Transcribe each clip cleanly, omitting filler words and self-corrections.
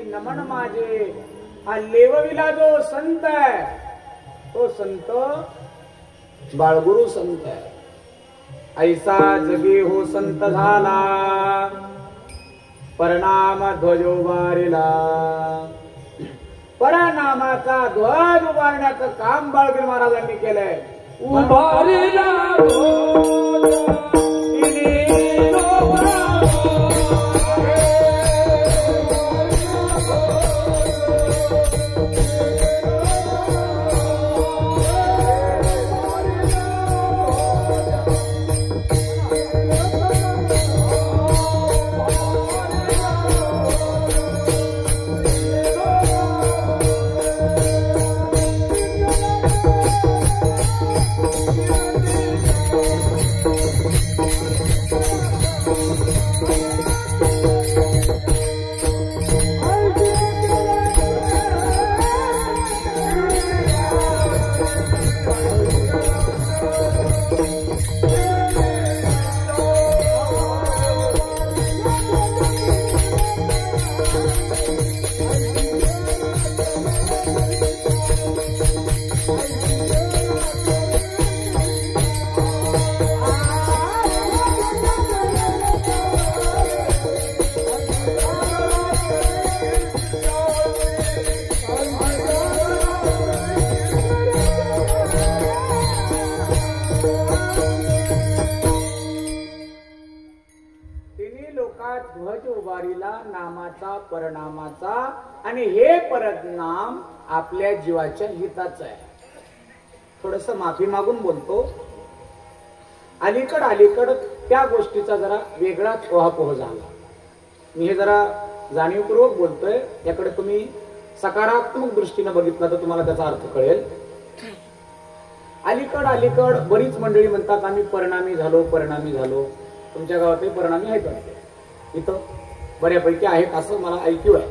नमन माझे हा लेवविला जो संत आहे तो संत बाळगुरु संत आहे। ऐसा जगी हो संत झाला परनाम ध्वज उभारिला। परनामाचा ध्वज उभारण्याचं काम बाळगुरु महाराजांनी केलंय। उभारिला ध्वज उभारीला नामाचा परनामाचा आणि हे परनाम आपल्या जीवाच्या हिताचं आहे। थोडस माफी मागून बोलतो। अलीकड त्या गोष्टीचा जरा वेगळाच ओहापोह झाला। मी हे जरा जाणीवपूर्वक बोलतोय। याकडे तुम्ही सकारात्मक दृष्टीने बघितलं तर तुम्हाला त्याचा अर्थ कळेल। अलीकड बरीच मंडळी म्हणतात आम्ही परिणामी झालो। तुमच्या गावातही परिणामी आहेत वाटते, इथं बऱ्यापैकी आहेत असं मला ऐकू आहे।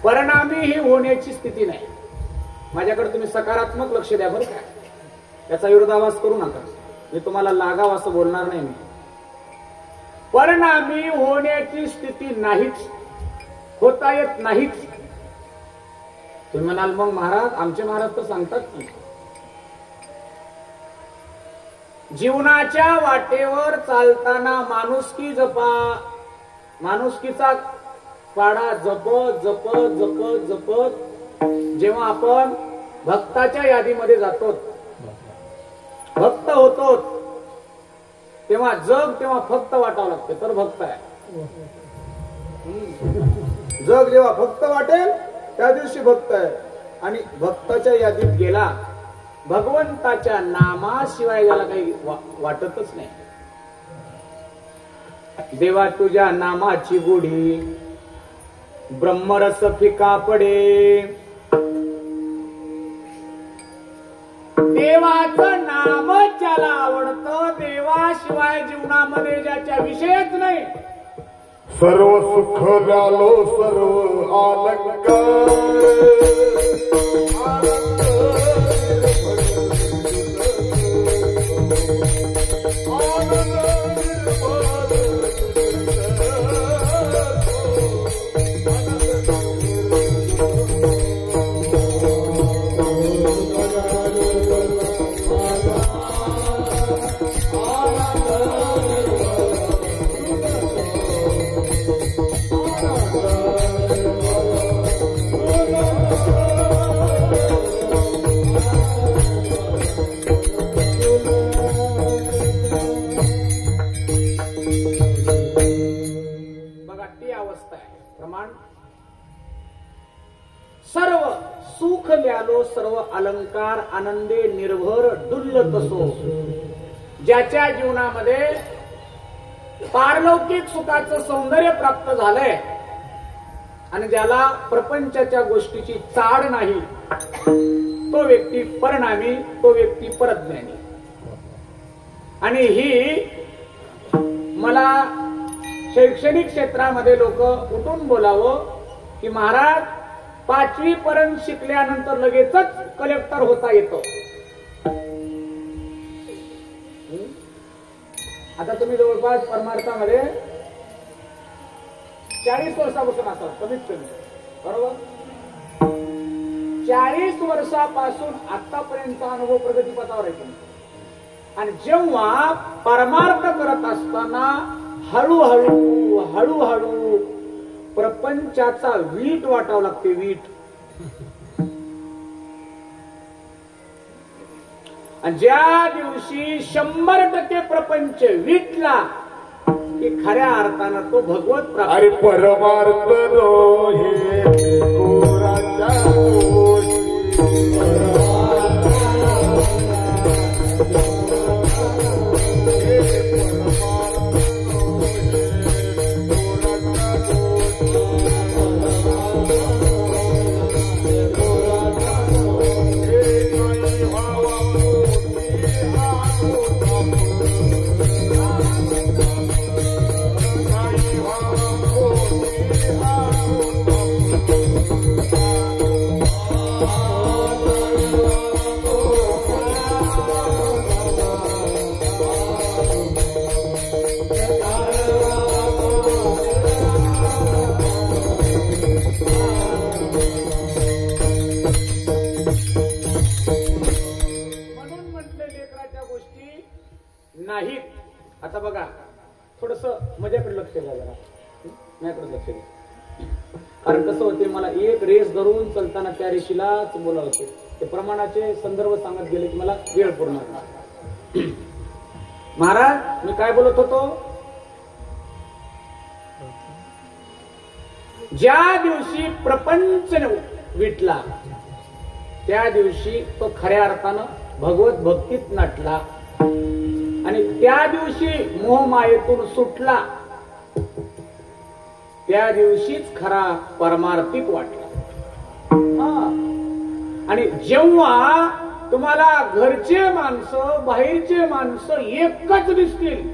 परिणामी ही होण्याची स्थिती नाही। माझ्याकडे तुम्ही सकारात्मक लक्ष द्या बरं का। त्याचा विरोधाभास करू नका। मी तुम्हाला लागाव असं बोलणार नाही। मी परिणामी होण्याची स्थिती नाहीच, होता येत नाहीच। तुम्ही म्हणाल मग महाराज आमचे महाराज तर सांगतात की जीवनाच्या वाटेवर चालताना माणुसकी जपा, माणुसकीचा पाडा जपत जेव्हा आपण भक्ताच्या यादीमध्ये जातो, भक्त होतो, तेव्हा तेव्हा फक्त वाटावं लागते तर भक्त आहे। जग जेव्हा भक्त वाटेल त्या दिवशी भक्त आहे। आणि भक्ताच्या यादीत गेला भगवंताच्या नामाशिवाय याला काही वाटतच नाही। देवा तुझ्या नामाची गोडी ब्रह्मरस फिका पडे। देवाचं नाम ज्याला आवडतं देवाशिवाय जीवनामध्ये ज्याच्या विषयच नाही। सर्व सुख झालो सर्व अलंकार आहे प्रमाण. सर्व सुख ल्यालो सर्व अलंकार आनंदे निर्भर डुल्ल तसो. ज्याच्या जीवनामध्ये पारलौकिक सुखाचं सौंदर्य प्राप्त झालंय आणि ज्याला प्रपंचाच्या गोष्टीची चाड नाही, तो व्यक्ती परिणामी, तो व्यक्ती परज्ञानी. आणि ही मला शैक्षणिक क्षेत्रामध्ये लोक उठून बोलावं की महाराज 5वी पर्यंत शिकल्यानंतर लगेचच कलेक्टर होता येतो. आता तुम्ही जवळपास परमार्थामध्ये 40 वर्षापासून असाल कमीत कमी, बरोबर. 40 वर्षापासून आतापर्यंतचा अनुभव प्रगतीपथावर आहे. आणि जेव्हा परमार्थ करत असताना हळूहळू हळूहळू प्रपंचाचा वीट वाटावं लागते. वीट. आणि ज्या दिवशी 100% प्रपंच विटला की खऱ्या अर्थानं तो भगवत प्राप्त. अरे परमार्थ नो हे कोराच्या नाहीत. आता बघा थोडस माझ्याकडे लक्ष द्या जरा, माझ्याकडे लक्ष द्या. कारण कसं होते, मला एक रेस धरून चलताना त्या रेषीलाच बोलावते. ते प्रमाणाचे संदर्भ सांगत गेले की मला वेळ पूर्ण. महाराज मी काय बोलत होतो, ज्या दिवशी प्रपंच विटला त्या दिवशी तो खऱ्या अर्थानं भगवत भक्तीत नटला. आणि त्या दिवशी मोहमायेतून सुटला, त्या दिवशीच खरा परमार्थिक वाटला. आणि जेव्हा तुम्हाला घरचे माणसं बाहेरचे माणसं एकच दिसतील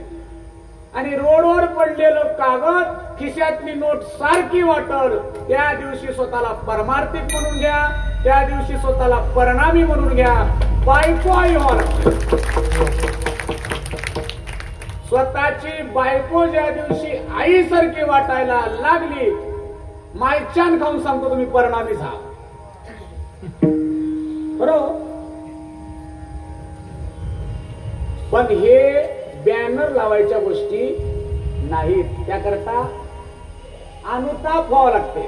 आणि रोडवर पडलेलं कागद खिशातली नोट सारखी वाटल, त्या दिवशी स्वतःला परमार्थिक म्हणून घ्या, त्या दिवशी स्वतःला परिणामी म्हणून घ्या. बायको आई स्वतःची बायको ज्या दिवशी आईसारखी वाटायला लागली, मायच्यान खाऊन सांगतो तुम्ही परिणामी झाला. बरोबर. पण हे बॅनर लावायच्या गोष्टी नाहीत, त्याकरता अनुताप व्हावं लागते.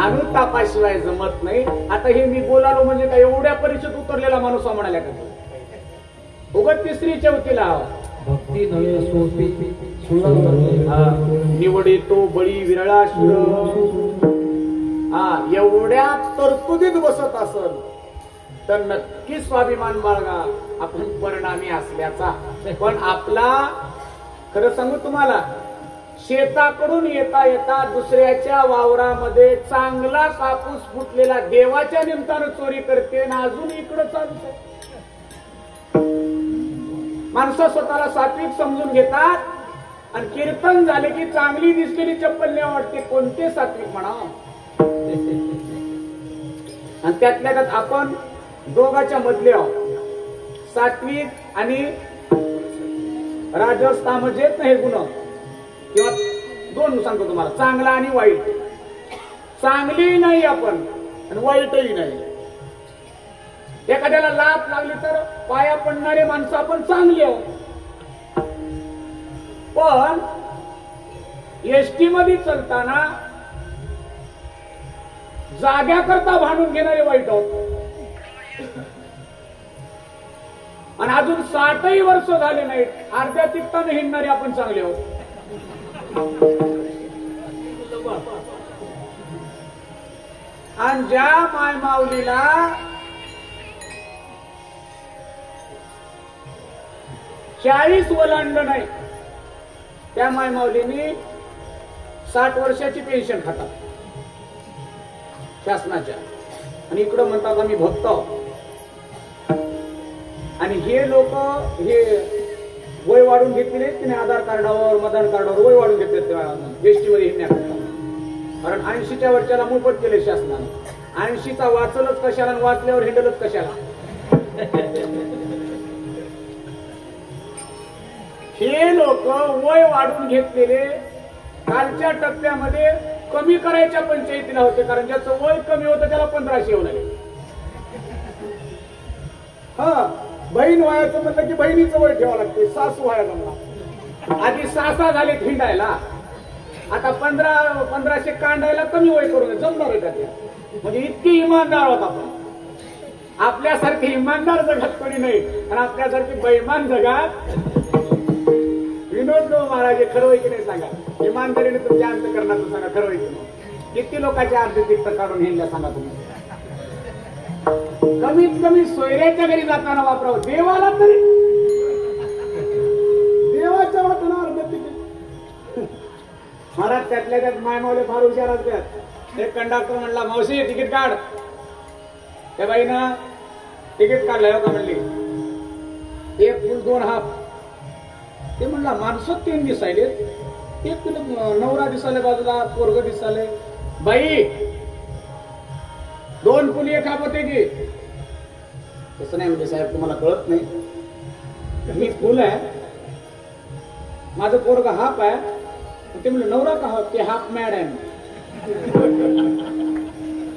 अनुतापाशिवाय जमत नाही. आता हे मी बोलालो म्हणजे काय एवढ्या परीक्षेत उतरलेला माणूस म्हणाल्या का उगत 3री 4थीला भक्ती नव्हे सोपी निवडे तो बळी विरळा शिर. एवढ्या तरतुदीत बसत असल तर नक्की स्वाभिमान बाळगा आपण परिणामी असल्याचा. पण आपला खरं सांगू तुम्हाला, शेताकडून येता येता दुसऱ्याच्या वावरामध्ये चांगला कापूस फुटलेला देवाच्या निमित्तानं चोरी करते आणि अजून इकडं चालू. माणसं स्वतःला सात्विक समजून घेतात आणि कीर्तन झाले की चांगली दिसलेली चप्पल नाही वाटते. कोणते सात्विक म्हणा. आणि त्यातल्या त्यात आपण दोघाच्या मधले आहोत. सात्विक आणि राजस तामस हे गुण किंवा 2 सांगतो तुम्हाला, चांगला आणि वाईट. चांगली नाही आपण आणि वाईटही नाही. एखाद्याला लात लागली तर पाया पडणारे माणसं आपण चांगली आहोत. पण एसटी मध्ये चलताना जाग्याकरता भांडून घेणारे वाईट आहोत. आणि अजून 60ही वर्ष झाले नाहीत, अर्ध्या तिकटाने हिंडणारे आपण चांगले आहोत. आणि ज्या माय माऊलीला 40 ओलांडलं नाही त्या माय माऊलीने 60 वर्षाची पेन्शन खातात शासनाच्या. आणि इकडं म्हणतात आम्ही भक्त. आणि हे लोक हे वय वाढून घेतलेले की नाही, आधार कार्डावर मतदान कार्डावर वय वाढून घेतले एसटी मध्ये हिंडण्याकरता. कारण 80च्या वरच्याला मोफत केले शासनाने. 80चा वाचलच कशाला आणि वाचल्यावर हिंडलच कशाला. हे लोक वय वाढून घेतलेले कालच्या टप्प्यामध्ये कमी करायच्या पंचायतीला होते. कारण ज्याचं वय कमी होतं त्याला 1500 येऊ लागले. हा, बहीण वयाचं म्हणलं की बहिणीचं वय ठेवावं लागते. सासू व्हायला जमला. आधी सासा झाले हिंडायला, आता 1500 कांडायला कमी वय करून जमणार आहे का ते? म्हणजे इतकी इमानदार होता आपण. आपल्यासारखे इमानदार जगात कोणी नाही. आणि आपल्यासारखे बेईमान जगात विनोद महाराज खरं होय की नाही सांगा. इमानदारीने तुमच्या अंतःकरणातून सांगा खरं होय की नाही. किती लोकांच्या आर्थिक काढून हिंडल्या सांगा तुम्ही. कमीत कमी सोयऱ्याच्या घरी जाताना वापरावं. देवाला तरी देवाच्या वाटणार महाराज. त्यातल्या त्यात मायमावले फार हुशार असतात. एक कंडक्टर म्हणला मावशी तिकीट काढ. त्या बाईनं तिकीट काढलं हो का म्हणली. 1 फुल 2 हाफ. ते म्हणला माणसं 3 दिसायले. 1 फुल नवरा दिसाले बाजूला, पोरग दिसाले. बाई 2 फुल 1 हाफ होते की. तसं नाही म्हणजे साहेब तुम्हाला कळत नाही. मी फुल आहे, माझं पोरग हाफ आहे. ते म्हणलं नवरा का हाफ? ते हाफ मॅड आहे.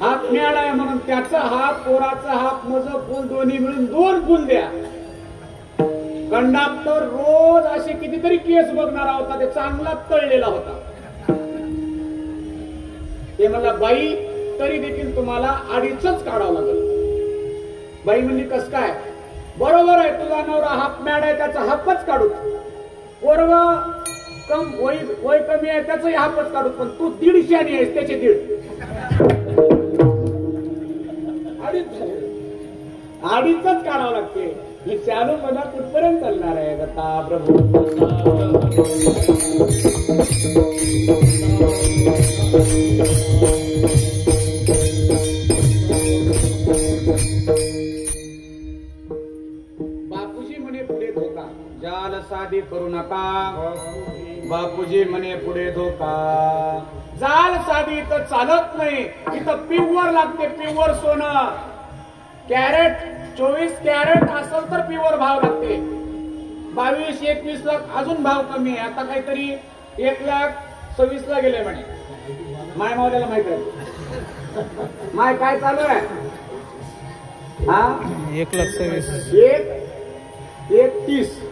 हाफ मॅड आहे म्हणून त्याचं हाफ, पोराचं हाफ, माझं फुल दोन्ही मिळून 2 फुल द्या. कंडक्टर रोज असे कितीतरी केस बघणारा होता. ते चांगला तळलेला होता. ते म्हणला बाई तरी देखील तुम्हाला 2.5च काढावं लागेल. बाई म्हणली कस काय? बरोबर आहे, तुझा नवरा हाफ मॅड आहे त्याचा हाफच काढू. पोरग वय कमी आहे त्याचंही हाफच काढू. पण तू 150 आहेस त्याचे 2.5च काढावं लागते. ही चालू मला कुठपर्यंत चालणार आहे दत्ता प्रभू. बापूजी म्हणे पुढे धोका जाल साधी करू नका. बापूजी म्हणे पुढे धोका जाल साधी तर चालत नाही. इथं प्युअर लागते. प्युअर सोनं कॅरेट 24 कॅरेट असेल तर प्युअर भाव लागते. 22-21 लाख अजून भाव कमी आहे. आता काहीतरी 1,26,000 ला गेले म्हणे. माय मावल्याला माहित आहे. माय काय चालू आहे? हा 1,26,000 1,30,000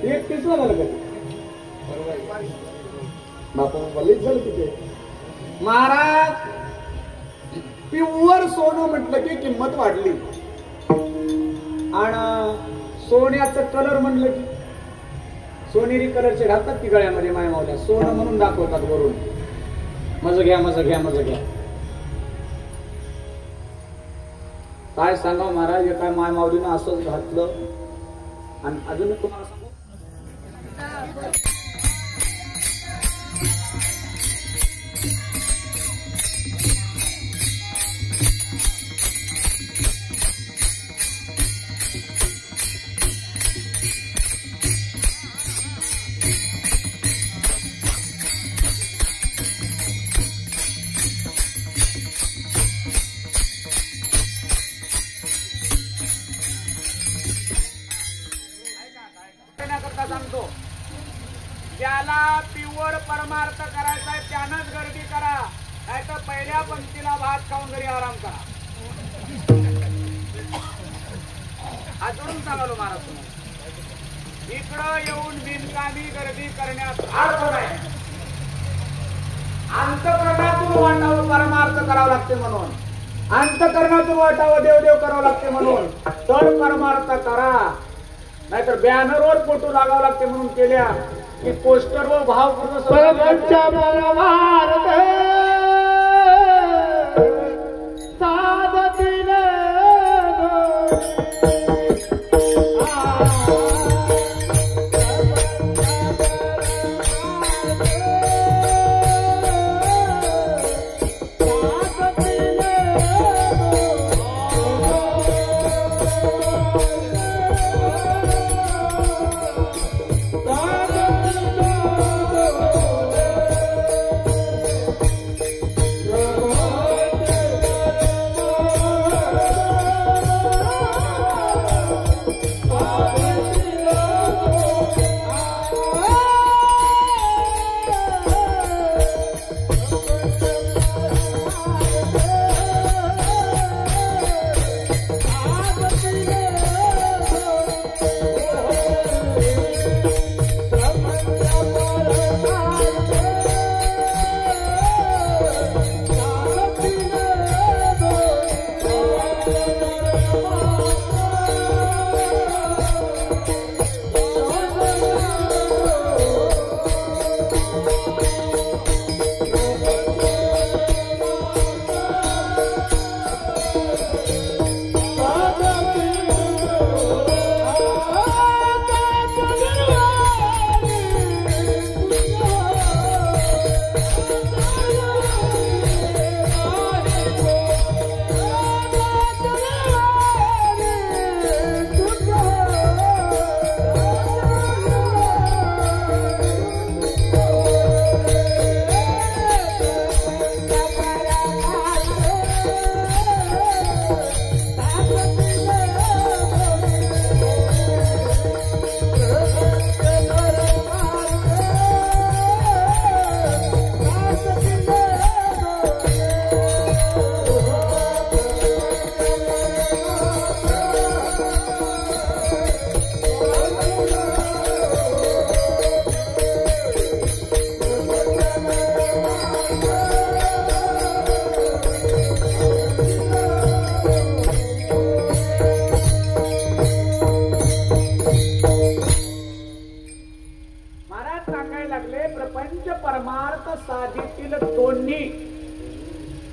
1,30,000 ला झालं का? बापा बलीच झालं तिथे. महाराज प्युअर सोनं म्हटलं की किंमत वाढली. आणि सोन्याचं कलर म्हणलं की सोनेरी कलरचे घालतात की गळ्यामध्ये मायमावल्या. सोनं म्हणून दाखवतात वरून. मज घ्या मज घ्या मज घ्या. काय सांगावं महाराज, काय मायमावलीनं असंच घातलं. आणि अजून तुम्हाला सांगू सांगतो. ज्याला प्युअर परमार्थ करायचा आहे त्यानंच गर्दी करा. नाही तर पहिल्या पंक्तीला भात खाऊन घरी आराम करा. आजवरून सांगालो महाराज तुम्हाला. इकडं येऊन बिनकामी गर्दी करण्यात अर्थ नाही. अंतःकरणातून वाटावं परमार्थ करावं लागते म्हणून. अंतःकरणातून वाटावं देवदेव करावं लागते म्हणून तर परमार्थ करा. नाहीतर बॅनरवर फोटो लागावं लागते म्हणून केल्या की पोस्टरवर भावपूर्ण परमच्या परमार्थ साधतील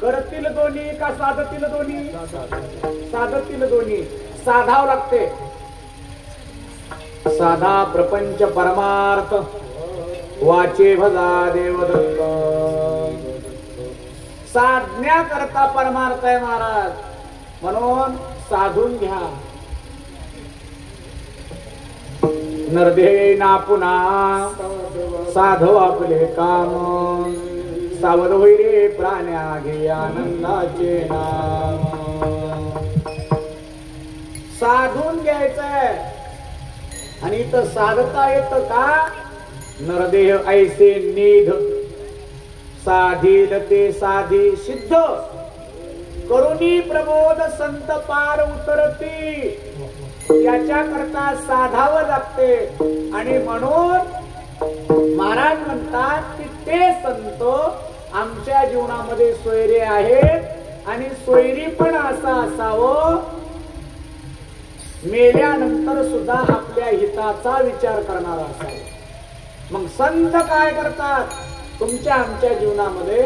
करतील दोन्ही का साधतील दोन्ही? साधतील दोन्ही. साधाव लागते. साधा प्रपंच परमार्थ वाचे भजा देवदत्त. साधण्या करता परमार्थ आहे महाराज, म्हणून साधून घ्या. नरदे ना पुन्हा साधव आपले काम, सावध होई रे प्राण्या घे आनंदाचे नाम. साधून घ्यायचंय. आणि इथं साधता येत का? नरदेह ऐसे निध साधील ते साधी सिद्ध, करुणी प्रबोध संत पार उतरती. याच्या करता साधावं लागते. आणि म्हणून महाराज म्हणतात की ते संत आमच्या जीवनामध्ये सोयरे आहेत. आणि सोयरी पण असं असावं, मेल्यानंतर सुद्धा आपल्या हिताचा विचार करणारा असावा. मग संत काय करतात? तुमच्या आमच्या जीवनामध्ये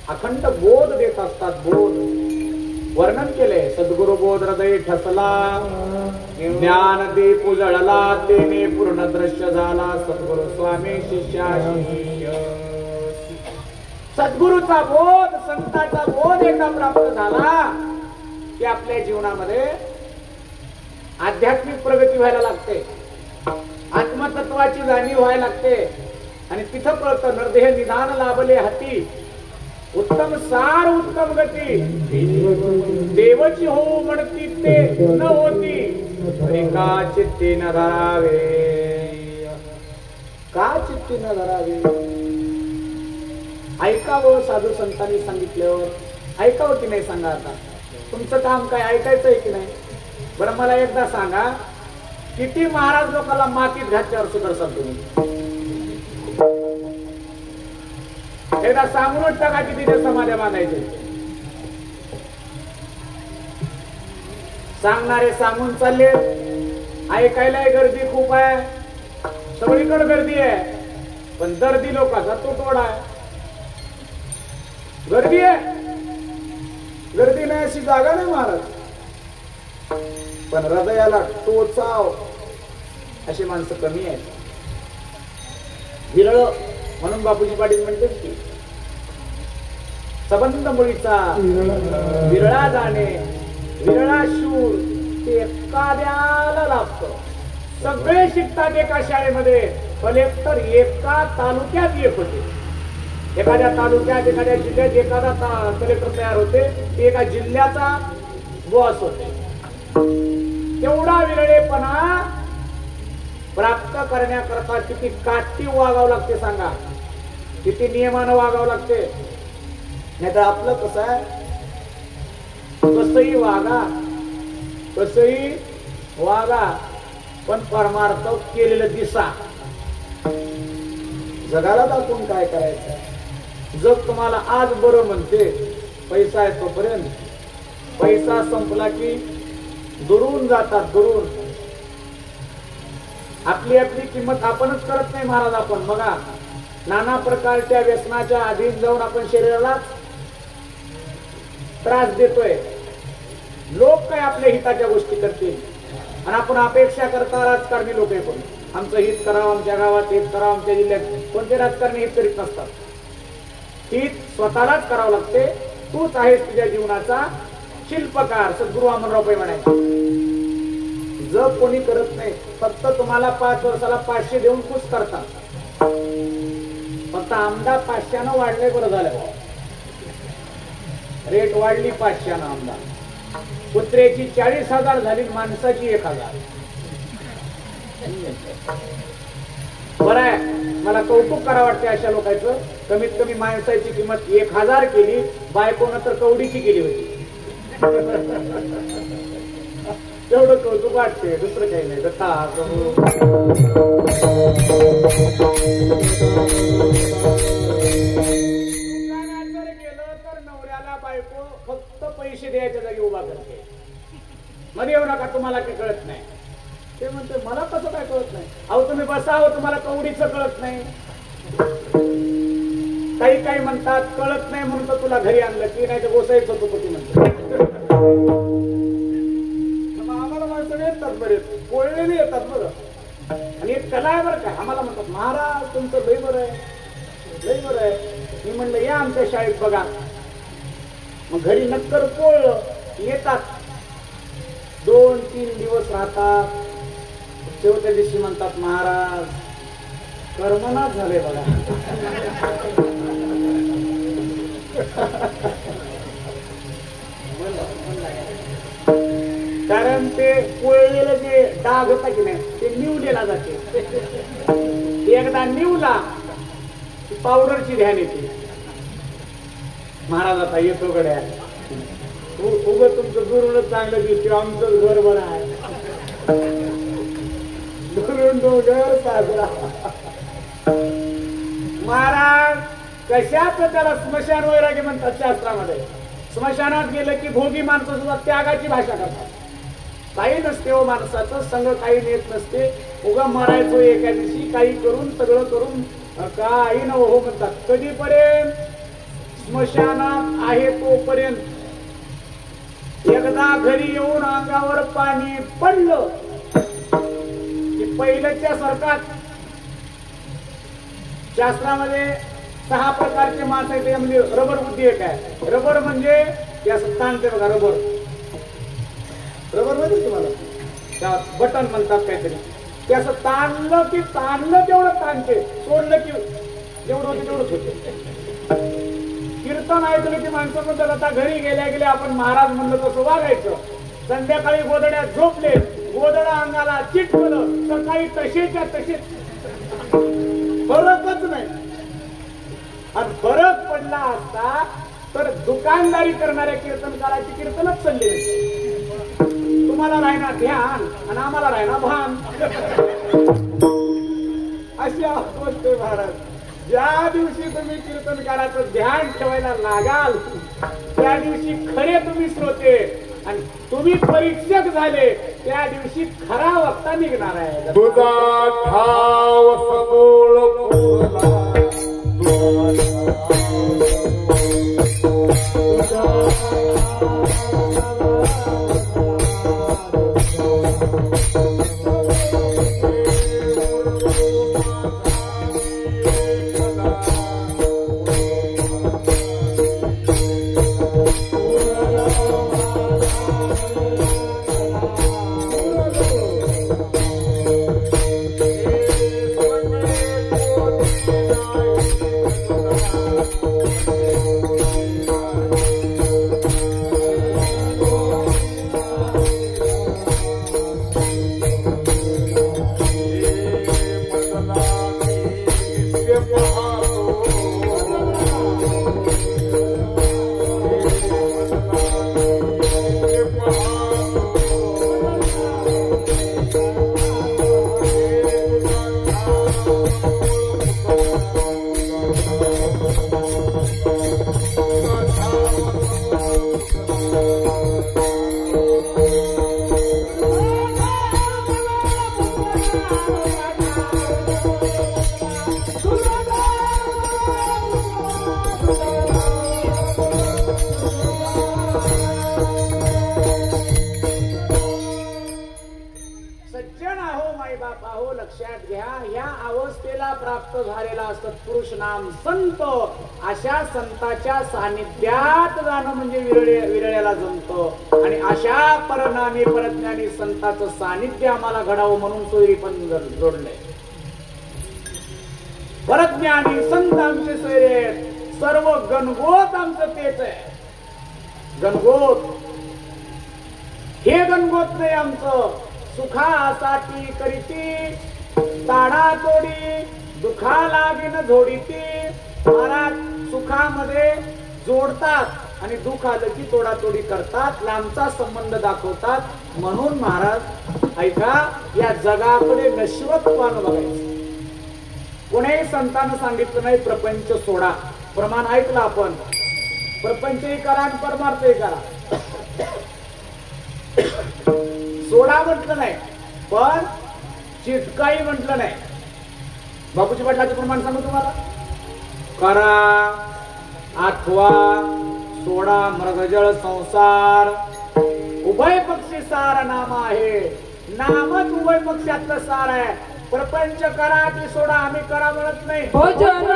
अखंड बोध देत असतात. बोध वर्णन केले. सद्गुरु बोध हृदय ठसला, ज्ञान दीप उजळला, तेने पूर्ण दृश्य झाला. सद्गुरु स्वामी शिष्याशी. सद्गुरूचा बोध, संतांचा बोध एकदा प्राप्त झाला की आपल्या जीवनामध्ये आध्यात्मिक प्रगती व्हायला लागते. आत्मतत्वाची जाणीव व्हायला लागते. आणि तिथं कळतं नरदेह निधान लाभले हाती, उत्तम सार उत्तम गती. देवची हो म्हणती ते न होती, का चित्ती न धरावे. का चित्ती न धरावे? ऐकावं. साधू संतांनी सांगितल्यावर ऐकावं की नाही सांगा. आता तुमचं काम काय? ऐकायचंय की नाही? बरं मला एकदा सांगा, किती महाराज लोकांना मातीत घातल्यावर सुदर्शन तुम्ही? एकदा सांगूनच टाका किती ते समाध्या बांधायचे. सांगणारे सांगून चालले, ऐकायला गर्दी खूप आहे. सगळीकडे गर्दी आहे, पण दर्दी लोकांचा तुटवडा आहे. गर्दी आहे, गर्दी नाही अशी जागा नाही महाराज, पण हृदयाला टोचाव अशी माणसं कमी आहेत. विरळ म्हणून बापूजी पाटील म्हणतात की सबंध मुळीचा विरळा जाणे, विरळा शूर ते एखाद्याला लाभतो. सगळे शिकतात एका शाळेमध्ये, कलेक्टर एका तालुक्यात एक होते. एखाद्या तालुक्यात एखाद्या जिल्ह्यात एखादा कलेक्टर तयार होते, ते एका जिल्ह्याचा बॉस होते. तेवढा विरळेपणा प्राप्त करण्याकरता किती काठी वागावं लागते सांगा, किती नियमानं वागावं लागते. नाही तर आपलं कसं आहे, कसंही वागा, कसंही वागा, पण परमार्थ केलेलं दिसा. जगाला दाखवून काय करायचं. जग तुम्हाला आज बरं म्हणते, पैसा आहे तोपर्यंत. पैसा संपला की दुरून जातात, दुरून. आपली आपली किंमत आपणच करत नाही महाराज. आपण बघा, नाना प्रकारच्या व्यसनाच्या अधीन जाऊन आपण शरीराला त्रास देतोय. लोक काय आपल्या हिताच्या गोष्टी करतील आणि आपण अपेक्षा करता राजकारणी लोक पण आमचं हित करावं, आमच्या गावात हित करावं, आमच्या जिल्ह्यात. कोणते राजकारणी हित करीत नसतात. हित स्वतःलाच करावं लागते. तूच आहेस तुझ्या जीवनाचा शिल्पकार, सद्गुरू वामनराव पै म्हणायचे. जग कोणी करत नाही, फक्त तुम्हाला 5 वर्षाला 500 देऊन खुश करतात. फक्त आमदार 500 वाढले, बरं झालं. रेट वाढली 500 आमदार. कुत्र्याची 40,000 झाली, माणसाची 1,000. बरं आहे, मला कौतुक करा वाटते अशा लोकांचं. कमीत कमी माणसाची किंमत 1,000 केली, बायकोनं तर कवडीची केली होती. तेवढं कौतुक वाटते, दुसरं काही नाही. गेलं तर नवऱ्याला बायको फक्त पैसे द्यायच्या जागी उभा करते. मध्ये येऊ नका, तुम्हाला काही कळत नाही. ते म्हणते मला कसं काय कळत नाही. अहो तुम्ही बसावं, तुम्हाला कवडीचं कळत नाही. काही काही म्हणतात कळत नाही म्हणून तर तुला घरी आणलं की, नाही तर गोसायचं होतो ती म्हणते. आम्हाला माणसं येतात बरे, पोळलेली येतात बरं. आणि एक कला आहे बरं काय, आम्हाला म्हणतात महाराज तुमचं लय बरं आहे, लय बरं आहे. मी म्हणलं या आमच्या शाळेत बघा. मग घरी नक्कर पोळलं, येतात 2-3 दिवस राहतात. शेवटच्या दिवशी म्हणतात महाराज कर्मनाच झाले बघा. कारण ते पोळलेलं जे डाग होता की नाही, ते निवलेला जाते. एकदा निवला पावडरची ध्यान येते. महाराज आता येतो गड्या, उगं तुमचं दुरूनच चांगलं दिसते, आमचं घर बरं आहे. दुरून डोंगर साजरा. महाराज कशाच त्याला स्मशान वैराग्य म्हणतात शास्त्रामध्ये. स्मशानात गेलं की भोगी माणसं सुद्धा त्यागाची भाषा करतात. काही नसते हो माणसाचं, संग काही नेत नसते. उगा मरायचो एका दिवशी, काही करून सगळं करून काही न हो म्हणतात. कधीपर्यंत स्मशानात आहे तोपर्यंत. एकदा घरी येऊन अंगावर पाणी पडलं की पहिल्याच्या सरकार शास्त्रामध्ये 6 प्रकारचे माणस आहेत. म्हणजे रबर बुद्धी एक आहे. रबर म्हणजे असं ताणते बघा, रबर. रबर माहिती तुम्हाला, त्या बटन म्हणतात काहीतरी. ते असं ताणलं की ताणलं तेवढं ताणते, सोडलं की जेवढं होते तेवढंच होते. कीर्तन ऐकलं की माणसं म्हणतात आता घरी गेल्या गेल्या आपण महाराज म्हणलं तसं वागायचं. संध्याकाळी गोदड्यात झोपले, गोदडा अंगाला चिटकलं, सकाळी तसेच्या तसेच. फरकच नाही. आणि फरक पडला असता तर दुकानदारी करणाऱ्या कीर्तनकाराची कीर्तनच चालली नाही. तुम्हाला राहणार ध्यान आणि आम्हाला राहणार भान. अशी गोष्ट आहे महाराज. ज्या दिवशी तुम्ही कीर्तनकाराचं ध्यान ठेवायला लागाल त्या दिवशी खरे तुम्ही श्रोते आणि तुम्ही परीक्षक झाले त्या दिवशी खरा वक्ता निघणार आहे. तुझा ठाव समोळ फुलला, सत्पुरुष नाम संत अशा संताच्या सानिध्यात जाणं म्हणजे विरळ्याला जमतं. आणि अशा परनामी परज्ञानी संताचं सानिध्य आम्हाला घडावं म्हणून सोयरी पण जोडलंय. परज्ञानी संत आमचे सोयरे, सर्व गणगोत आमचं तेच आहे. गणगोत हे गणगोत नाही आमचं. सुखासाठी करीती ताडा तोडी, दुखा लागीन झोडीती. महाराज सुखामध्ये जोडतात आणि दुःख आलं की तोडातोडी करतात, लांबचा संबंध दाखवतात. म्हणून महाराज ऐका, या जगाकडे नश्वत्वानं बघायचं. कोणीही संतांना सांगितलं नाही प्रपंच सोडा. प्रमाण ऐकलं आपण, प्रपंचही करा आणि परमार्थही करा. सोडा म्हटलं नाही, पण चिटकाही म्हटलं नाही. बापूजी पाटलाचं प्रमाण सांगू तुम्हाला. करा, आठवा, सोडा मृगजळ संसार. उभय पक्षी सार नाम आहे. नामच उभय पक्षातलं सार आहे. प्रपंच करा की सोडा, आम्ही करा म्हणत नाही. भजन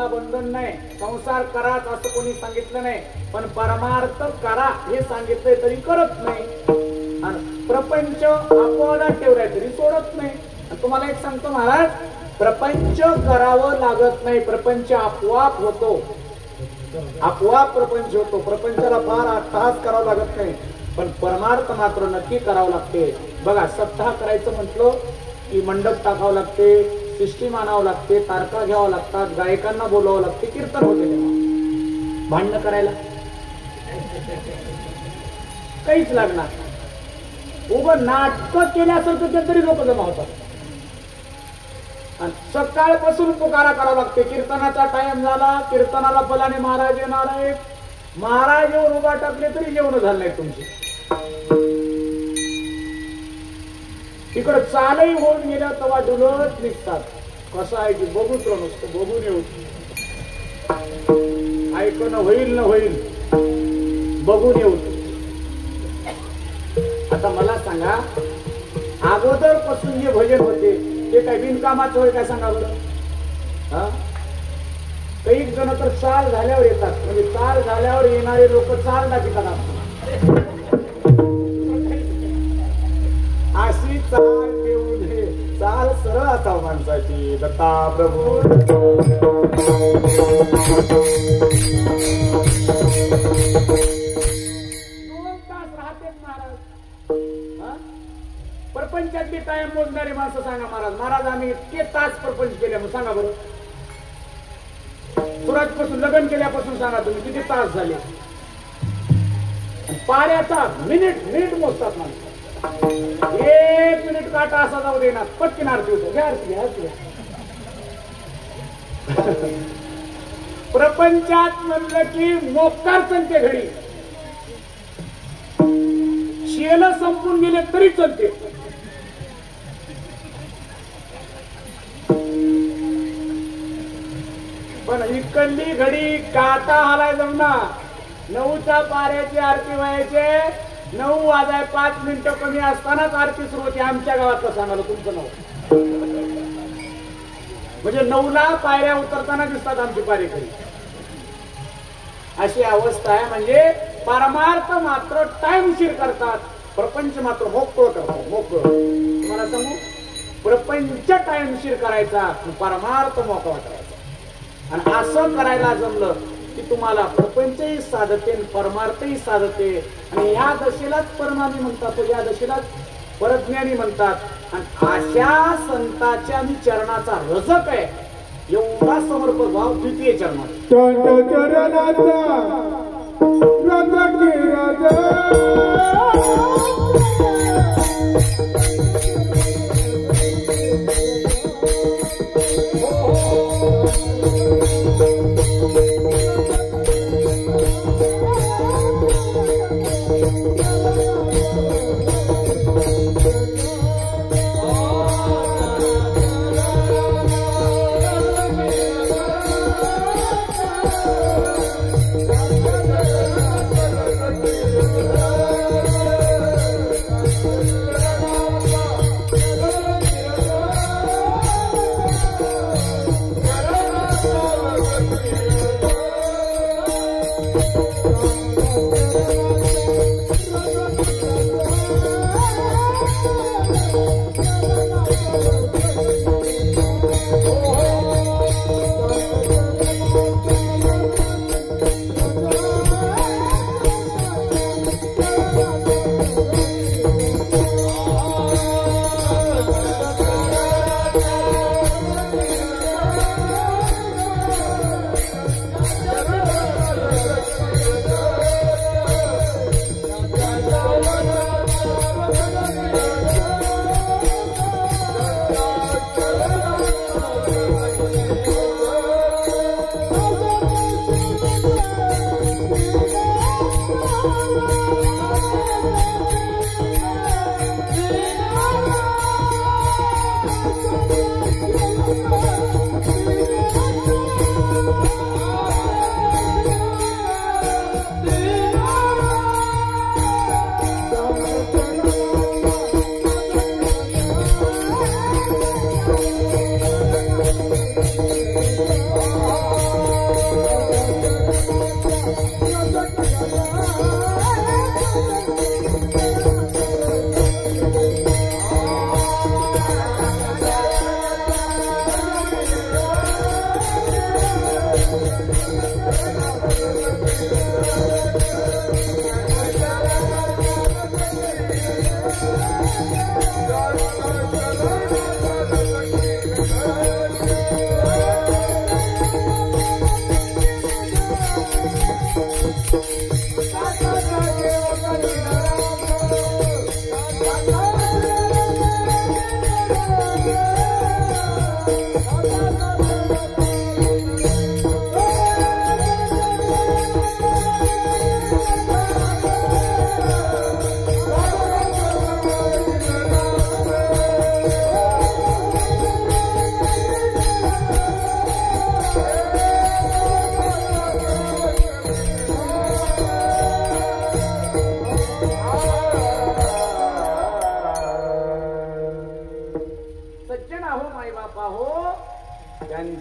बंधन नाही. संसार कराच असं कोणी सांगितलं नाही, पण परमार्थ करा हे सांगितलंय तरी करत नाही. आणि प्रपंच आपोआप ठेवलाय तरी सोडत नाही. तुम्हाला एक सांगतो महाराज, प्रपंच करावं लागत नाही, प्रपंच आपोआप होतो. आपोआप प्रपंच होतो. प्रपंचाला फार अट्टहास करावं लागत नाही, पण परमार्थ मात्र नक्की करावं लागते. बघा, सप्ताह करायचं म्हटलं की मंडप टाकावं लागते, सिस्टीम आणावं लागते, तारखा घ्यावं लागतात, गायकांना बोलावं लागते, कीर्तन होते. तेव्हा भांडणं करायला काहीच लागणार. उभं नाटक केल्यासारखं तरी लोक जमा होतात. सकाळपासून पुकारा करावा लागते. कीर्तनाचा टाइम झाला, कीर्तनाला फलाने महाराज येणार आहेत. महाराज येऊन उभा टाकले तरी जेवण झालं नाही तुमची. तिकडं चालही होऊन गेल्या तेव्हा डुलत निघतात. कसं आहे की बघूच नुसतं बघून येऊ, ऐकणं होईल न होईल बघून येऊ. आता मला सांगा, अगोदर पासून जे भजन होते ते काय बिनकामाचं होय काय सांगा बरं? काही जण तर चाल झाल्यावर येतात, म्हणजे चाल झाल्यावर येणारे लोक चाल दाखवतात. अशी चाल ठेवू नये, चाल सरळ असावं माणसाची. दत्ता प्रभू 2 तास राहते महाराज. प्रपंचातली टाइम मोजणारी माणसं सांगा महाराज. महाराज आम्ही इतके तास प्रपंच केले मग सांगा बरं. सुराजपासून लग्न केल्यापासून सांगा तुम्ही किती तास झाले. पाऱ्याचा मिनिट मोजतात माणसं. 1 मिनिट काटा असा जाऊ देणार, पटकीन आरती होतो. घ्या आरती आरती. प्रपंचात म्हणलं की मोक्कार चलते घडी, शेल संपून गेले तरी चलते. पण इकडली घडी काटा हालाय जमना. 9च्या पाऱ्याची आरती व्हायचे, 9 वाजाय 5 मिनिटं कमी असतानाच आरती सुरू होती. आमच्या गावात सांगाल तुमचं नाव म्हणजे 9ला पायऱ्या उतरताना दिसतात आमची पारेकरी. अशी अवस्था आहे. म्हणजे परमार्थ मात्र टाइमशीर करतात, प्रपंच मात्र मोकळं करतात. मोकळं तुम्हाला सांगू, प्रपंच टाइमशीर करायचा, परमार्थ मोकळा करायचा. आणि असं करायला जमलं की तुम्हाला प्रपंचही साधते, परमार्थही साधते. आणि या दशेलाच परमानी म्हणतात, या दशेलाच परज्ञानी म्हणतात. आणि अशा संताच्या मी चरणाचा रजक आहे. एवढा समर्पक भाव द्वितीय चरणात.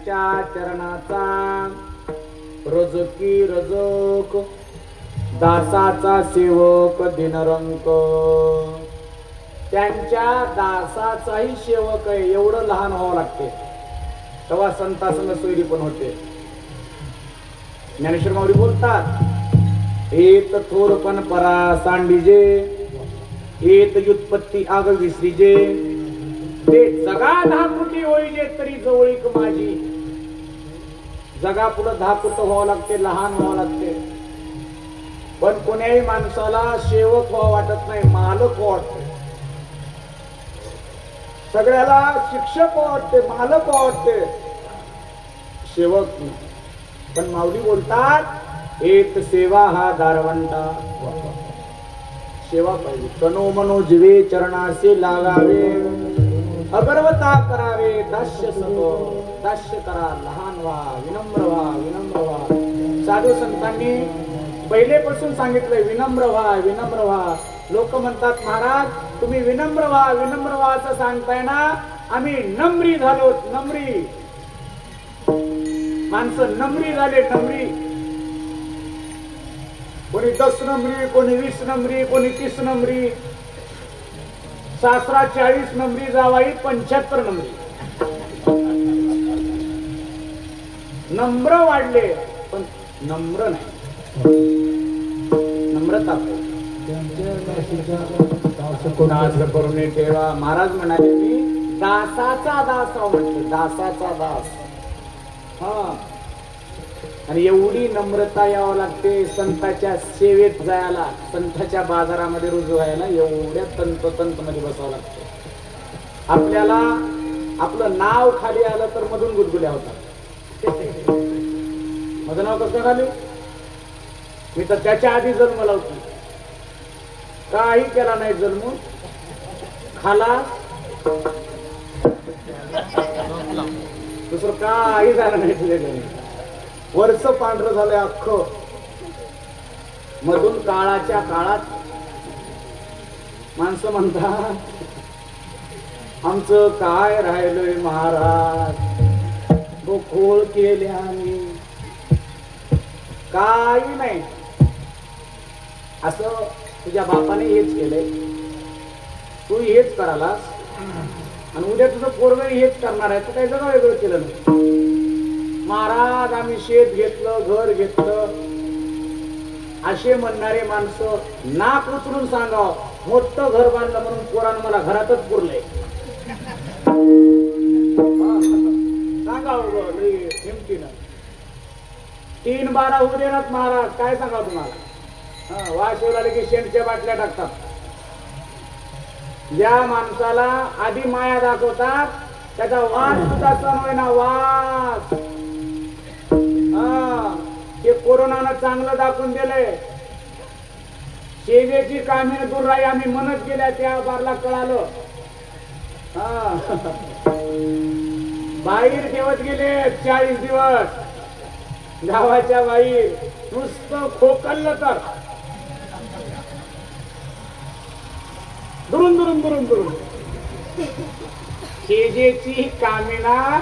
त्यांच्या चरणाचा रजकी रजक दासाचा सेवक दिनरंक. त्यांच्या दासाचाही सेवक आहे. एवढं लहान व्हावं लागते तेव्हा संतासंग सोयरी पण होते. ज्ञानेश्वर माऊली बोलतात, एक थोरपण परा सांडीजे, एक व्युत्पत्ती आग विसरीजे, ते जगा 10 कोटी होईजे तरी जवळीक माझी. जगा पुढे 10 कोटी व्हावं लागते, लहान व्हावं लागते. पण कोण्याही माणसाला सेवक व्हावं वाटत नाही, मालक वाटते. सगळ्याला शिक्षक वाटते, मालक वाटते, सेवक. पण माऊली बोलतात, एक सेवा हा दारवंटा. सेवा पाहिजे. तनो मनो जीवे चरणासे लागावे, अगर्वता करावे, दास्य सतो. दास्य करा, लहान व्हा, विनम्र व्हा, विनम्र व्हा. साधू संतांनी पहिलेपासून सांगितलंय, विनम्र व्हा, विनम्र व्हा. लोक म्हणतात, महाराज तुम्ही विनम्र व्हा, विनम्र व्हा असं सांगताय ना, आम्ही नम्री झालो. नम्री माणसं नम्री झाले, नम्री. कोणी 10 नम्री, कोणी 20 नम्री, कोणी 30 नम्री, सासरा 40 नम्री, जावाई 75 नम्री. नम्र वाढले पण नम्र नाही. नम्रता करून ठेवा. महाराज म्हणाले, मी दासाचा दास म्हटले, दासाचा दास. हा. आणि एवढी नम्रता यावं लागते संतांच्या सेवेत जायला, संतांच्या बाजारामध्ये रुजू व्हायला एवढ्या तंत मध्ये बसावं लागतं. आपल्याला आपलं नाव खाली आलं तर मधून गुदगुल्या होतात. माझं नाव कसं खाली? मी तर त्याच्या आधी जन्मला होतो, काही केला नाही जन्म, खाला दुसरं काही झालं नाही तुझ्या. वर्ष पांढरं झालंय अख्खं. मधून काळाच्या काळात माणसं म्हणतात, आमचं काय राहिलंय महाराज, गोखोळ केल्याने. काही नाही. असं तुझ्या बापाने हेच केलंय, तू हेच करालास, आणि उद्या तुझं पोरग हेच करणार आहे, तू काही जगा वेगळं केलं नाही. महाराज आम्ही शेत घेतलं, घर घेतलं, असे म्हणणारे माणसं नाक उचलून सांगाव, मोठं घर बांधलं म्हणून पोरानं मला घरातच पुरलंय. सांगाव हिमतीनं. 3-12 होऊ देणार महाराज, काय सांगाव तुम्हाला. वास येऊ लागले की शेंटच्या बाटल्या टाकतात. ज्या माणसाला आधी माया दाखवतात त्याचा वास सुद्धा सण होईना. वास ते कोरोनानं चांगलं दाखवून दिलंय. सेवेची कामे दूर राही आम्ही म्हणत गेल्या, त्या बारला कळालं. बाहेर ठेवत गेले 40 दिवस गावाच्या बाहेर, नुसतं खोकललं तर दुरून दुरून दुरून दुरून. सेजेची कामिना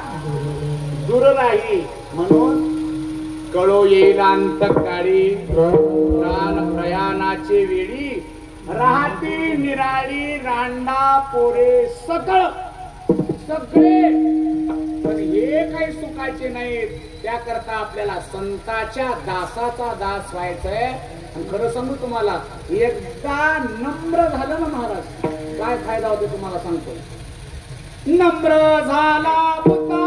दूर राही म्हणून कळो येईल अंतकाळी, प्राण प्रयाणाचे वेळी राहती निराळी रांडा पोरे सकळ सगळे. पण हे काही सुखाचे नाहीत. त्याकरता आपल्याला संतांच्या दासाचा दास व्हायचंय. आणि खरं सांगू तुम्हाला, एकदा नम्र झालं ना महाराज, काय फायदा होतो तुम्हाला सांगतो. नम्र झाला होता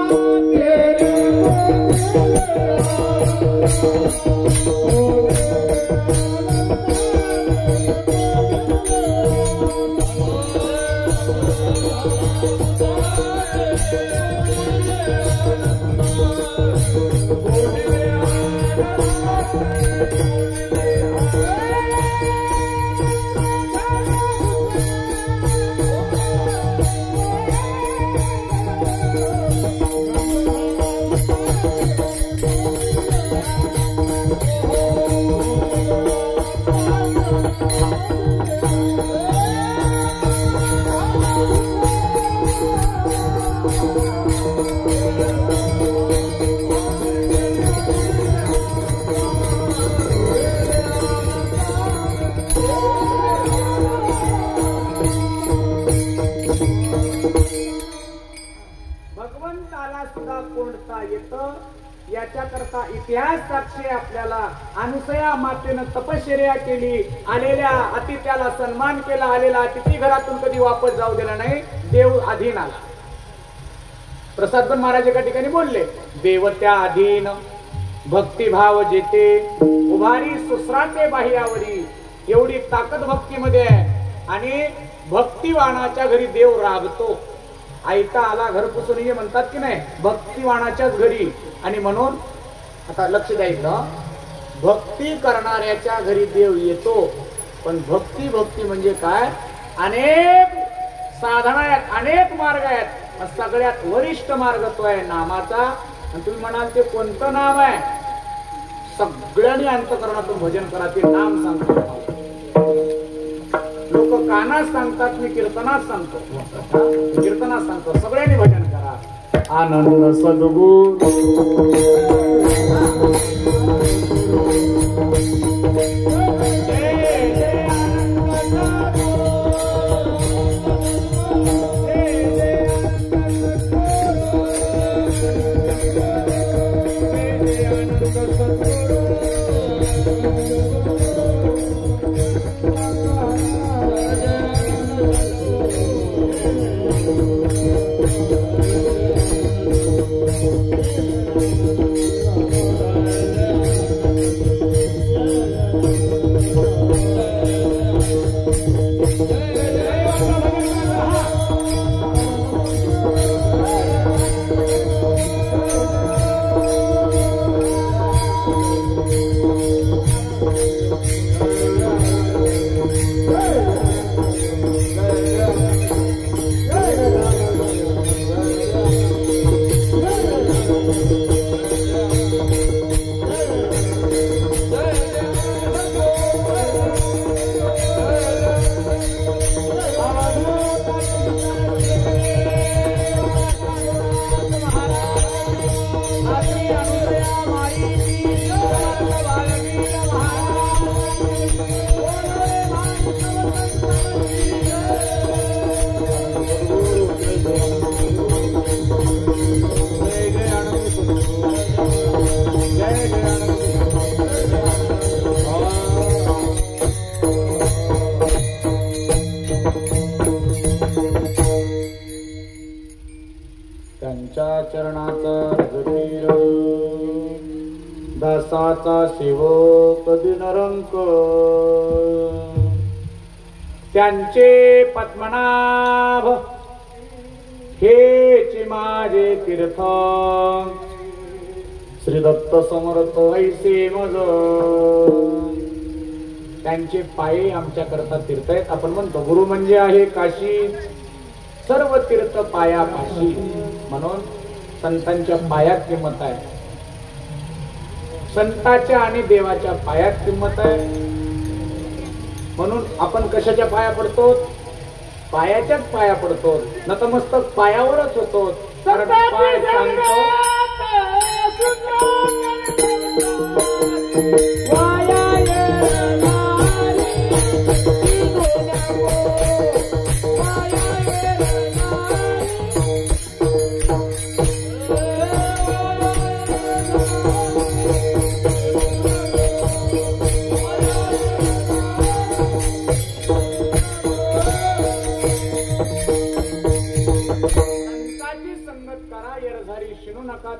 याच्याकरता इतिहास साक्षी आपल्याला अनुसया मातेनं तपश्चर्या केली, आलेल्या अतिथ्याला सन्मान केला, आलेला अतिथी घरातून कधी वापस जाऊ दिला नाही, देव अधीन आला. प्रसाद पण महाराज एका ठिकाणी बोलले, देव त्या अधीन भक्तिभाव जेते उभारी सुसराटे बाह्यावरी. एवढी ताकद भक्तीमध्ये आहे आणि भक्तिवानाच्या घरी देव राबतो. आयता आला घर पुसून ये म्हणतात की नाही, भक्तिवानाच्याच घरी. आणि म्हणून आता लक्ष द्यायचं, भक्ती करणाऱ्याच्या घरी देव येतो. पण भक्ती म्हणजे काय, अनेक साधना आहेत, अनेक मार्ग आहेत. सगळ्यात वरिष्ठ मार्ग तो आहे नामाचा. आणि तुम्ही म्हणाल ते कोणतं नाम आहे, सगळ्यांनी अंतःकरणातून भजन करा, ते नाम सांगतो. लोक कानात सांगतात, मी कीर्तनात सांगतो, कीर्तनात सांगतो. सगळ्यांनी भजन करा. आनंद सद्गुरु चरणाचा जगीर दासाचा सेवक दिनरंक. त्यांचे पद्मनाभ हेचे माझे तीर्थ. श्री दत्त समर्थ ऐसे मज. त्यांचे पाये आमच्या करता तीर्थ आहेत. आपण म्हणतो गुरु म्हणजे आहे काशी, सर्व तीर्थ पाया पाशी. म्हणून संतांच्या पायात किंमत आहे, संताच्या आणि देवाच्या पायात किंमत आहे. म्हणून आपण कशाच्या पाया पडतो, पायाच्याच पाया पडतो. नतमस्तक पायावरच होतो. कारण पाय सांगतो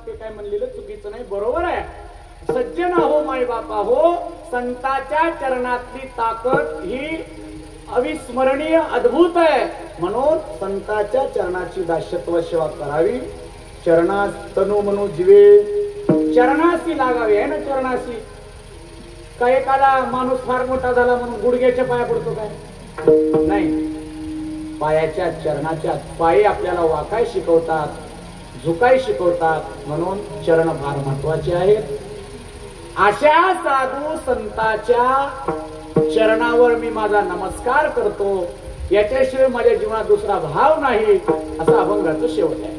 ते काय म्हणलेलं चुकीचं नाही, बरोबर आहे. सज्जन हो माय बापा हो, संताच्या चरणातली ताकद ही अविस्मरणीय अद्भुत आहे. म्हणून संताच्या चरणाची दास्यत्व सेवा करावी. चरणास तनु मनु जीवे, चरणाशी लागावे आहे ना. चरणाशी काय एखादा माणूस फार मोठा झाला म्हणून गुडघ्याच्या पाया पडतो काय, नाही. पायाच्या चरणाच्या पायी आपल्याला वाकाय शिकवतात, झुकाय शिकवतात. म्हणून चरण फार महत्वाचे आहेत. अशा साधू संताच्या चरणावर मी माझा नमस्कार करतो. याच्याशिवाय माझ्या जीवनात दुसरा भाव नाही. असा अभंगाचं शेवट आहे.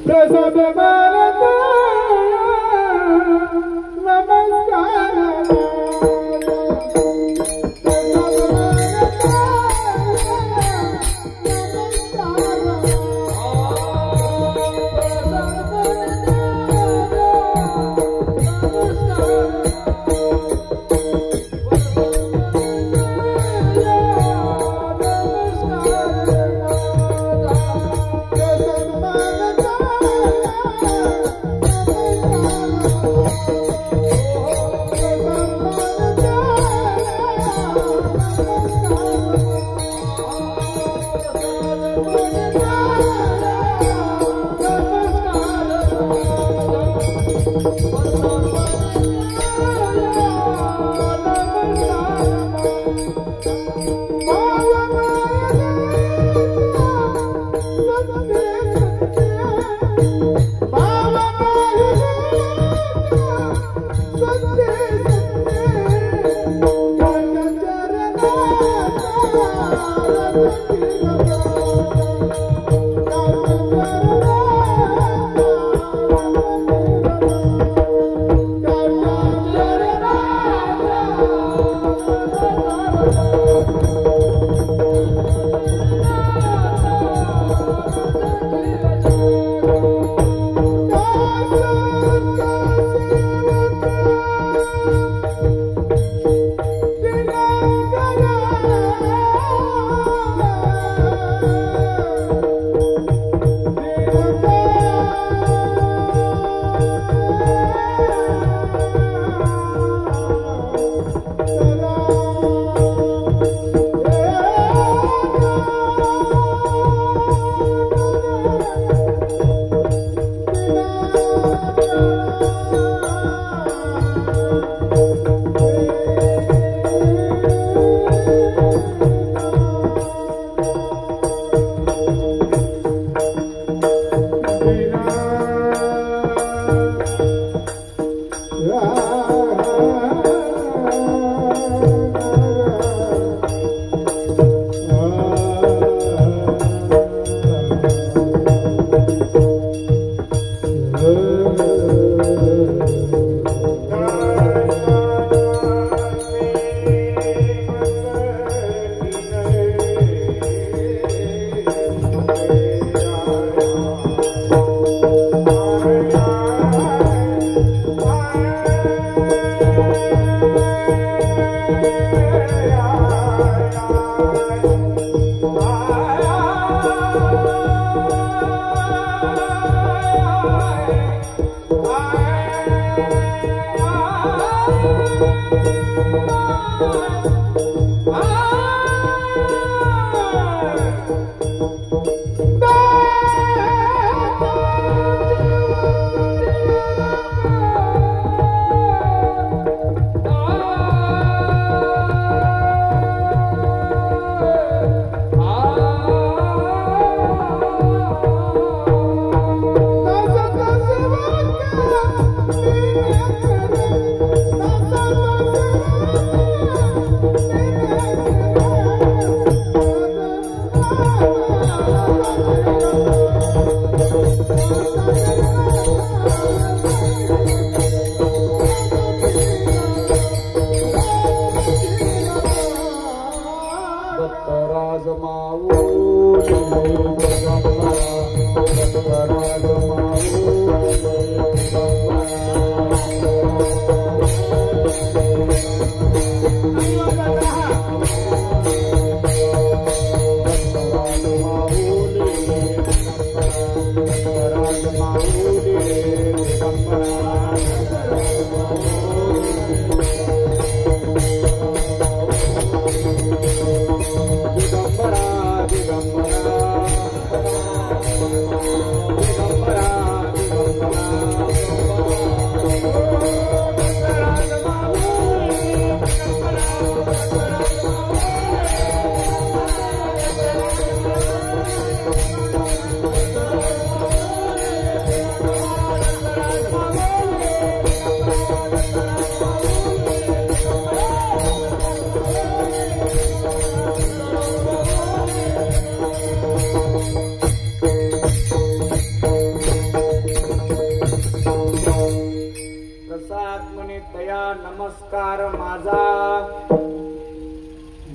नमस्कार माझा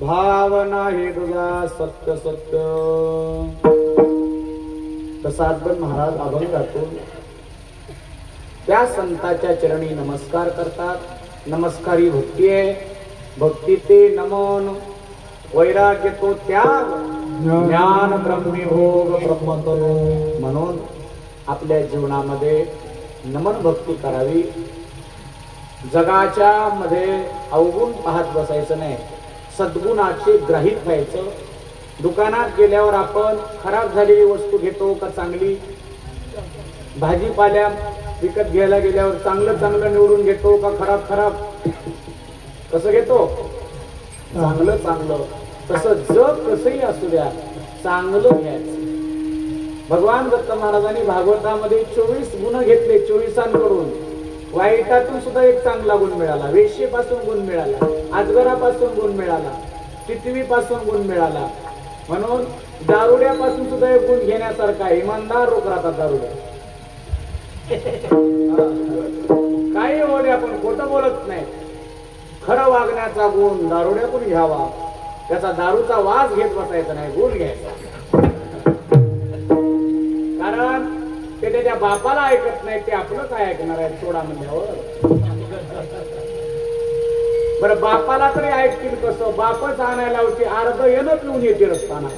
भावना हे तुझा सत्य सत्य. प्रसादबन महाराज अभंगातून त्या संताच्या चरणी नमस्कार करतात. नमस्कारी भक्ती आहे. भक्ती ते नमन, वैराग्य तो त्याग, ज्ञान ब्रह्मीभोग ब्रह्मतनु. म्हणून आपल्या जीवनामध्ये नमन भक्ती करावी. जगाच्या मध्ये अवगुण पाहत बसायचं नाही, सद्गुणाचे ग्राहित व्हायचं. दुकानात गेल्यावर आपण खराब झालेली वस्तू घेतो का चांगली? भाजीपाल्या विकत घ्यायला गेल्यावर चांगलं चांगलं निवडून घेतो का खराब खराब? कसं घेतो? चांगलं चांगलं. तसं जग कसंही असू द्या, चांगलं घ्यायचं. भगवान दत्त महाराजांनी भागवतामध्ये 24 गुण घेतले 24कडून. वाईटातून सुद्धा एक चांगला गुण मिळाला, वेश्येपासून गुण मिळाला, अजगरापासून गुण मिळाला, पृथ्वीपासून गुण मिळाला. म्हणून दारुड्यापासून सुद्धा एक गुण घेण्यासारखा. इमानदार लोक राहतात दारुड्या. काही होऊ दे, आपण खोटं बोलत नाही. खरं वागण्याचा गुण दारुड्यातून घ्यावा. त्याचा दारूचा वास घेत बसायचा नाही, गुण घ्यायचा. कारण ते त्याच्या बापाला ऐकत नाही, ते आपलं काय ऐकणार आहे सोडा म्हणल्यावर. बरं बापाला तरी ऐकतील कसं? बापच आणायला होते, अर्ध येणं पिऊन येते रस्ताना,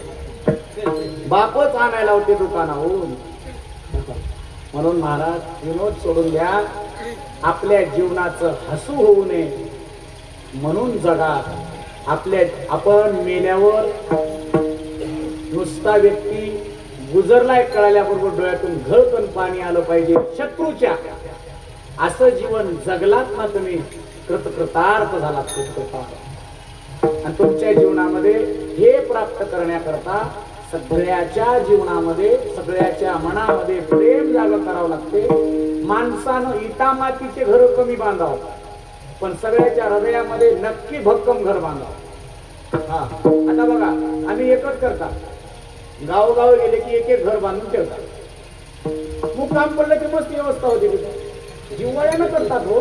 बापच आणायला होते दुकानाहून. म्हणून महाराज विनोद सोडून द्या, आपल्या जीवनाचं हसू होऊ नये म्हणून जगा. आपण मेल्यावर नुसता व्यक्ती गुजरलाय कळाल्याबरोबर डोळ्यातून घळकन पाणी आलं पाहिजे शत्रूच्या. असं जीवन जगलात ना तुम्ही, कृतकृतार्थ झालात. कृतकृतार्थ. आणि तुमच्या जीवनामध्ये हे प्राप्त करण्याकरता सगळ्याच्या जीवनामध्ये, सगळ्याच्या मनामध्ये प्रेम जाग करावं लागते. माणसानं इटा मातीचे घर कमी बांधावं, पण सगळ्याच्या हृदयामध्ये नक्की भक्कम घर बांधावं. हा, आता बघा आम्ही एकच करता, गावोगाव गेले की एक एक घर बांधून ठेवतात. मुक्काम पडलं की मस्त व्यवस्था होती. जिव्हाळ्यानं करतात हो.